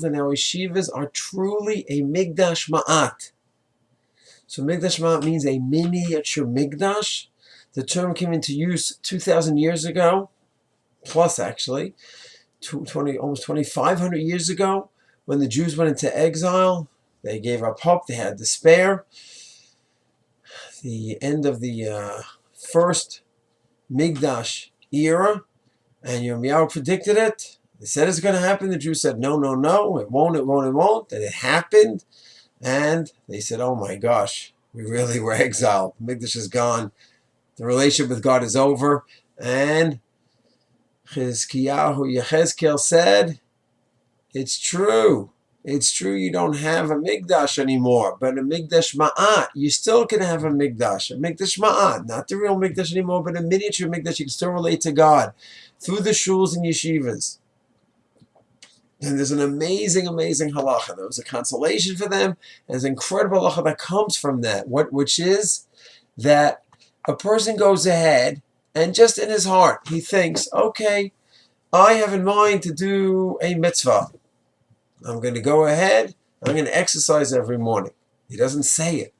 and our yeshivas are truly a Migdash Ma'at. So Migdash Ma'at means a miniature Migdash. The term came into use 2,000 years ago, plus actually, almost 2,500 years ago, when the Jews went into exile. They gave up hope, they had despair. The end of the first Migdash era, and Yirmiyahu predicted it. They said it's going to happen. The Jews said, no, no, no, it won't, it won't, it won't. And it happened. And they said, oh my gosh, we really were exiled. Mikdash is gone. The relationship with God is over. And Yechezkel said, it's true. It's true you don't have a Mikdash anymore. But a Mikdash Ma'at, you still can have a Mikdash. A Mikdash Ma'at, not the real Mikdash anymore, but a miniature Mikdash. You can still relate to God through the shuls and yeshivas. And there's an amazing, amazing halacha. There was a consolation for them. There's an incredible halacha that comes from that, which is that a person goes ahead and just in his heart, he thinks, okay, I have in mind to do a mitzvah. I'm going to go ahead, I'm going to exercise every morning. He doesn't say it.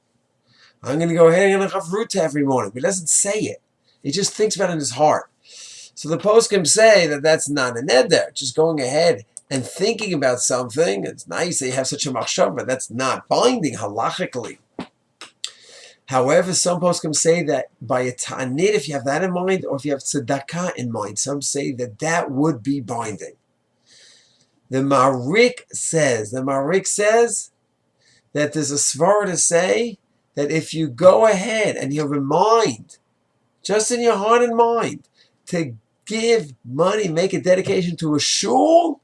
I'm going to go ahead and I'm going to have ruta every morning. He doesn't say it. He just thinks about it in his heart. So the poskim say that that's not an eder, just going ahead and thinking about something. It's nice that you have such a machshav, but that's not binding halachically. However, some poskim say that by a ta'anit, if you have that in mind, or if you have tzedakah in mind, some say that that would be binding. The Marik says that there's a svara to say that if you go ahead and you remind, just in your heart and mind, to give money, make a dedication to a shul,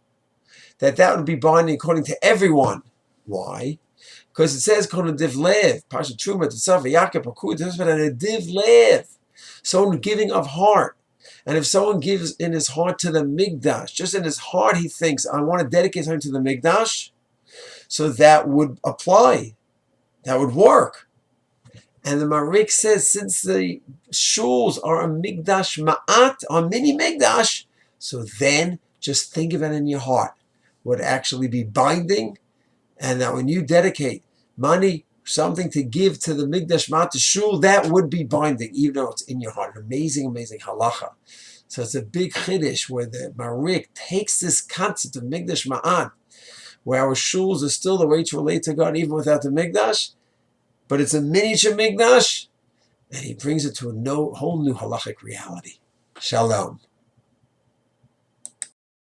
that would be binding according to everyone. Why? Because it says, div lev, Pasha Truma, Tzav, Yaakov, Pakud, a div lev, someone giving of heart. And if someone gives in his heart to the Migdash, just in his heart he thinks, I want to dedicate something to the Migdash, so that would apply. That would work. And the Marik says, since the shuls are a Migdash Ma'at, or mini Migdash, so then just think of it in your heart. Would actually be binding, and that when you dedicate money, something to give to the Migdash Ma'at, the shul, that would be binding, even though it's in your heart. An amazing, amazing halacha. So it's a big chiddush where the Marik takes this concept of Migdash Ma'at, where our shuls are still the way to relate to God even without the Migdash, but it's a miniature Migdash, and he brings it to a whole new halachic reality. Shalom.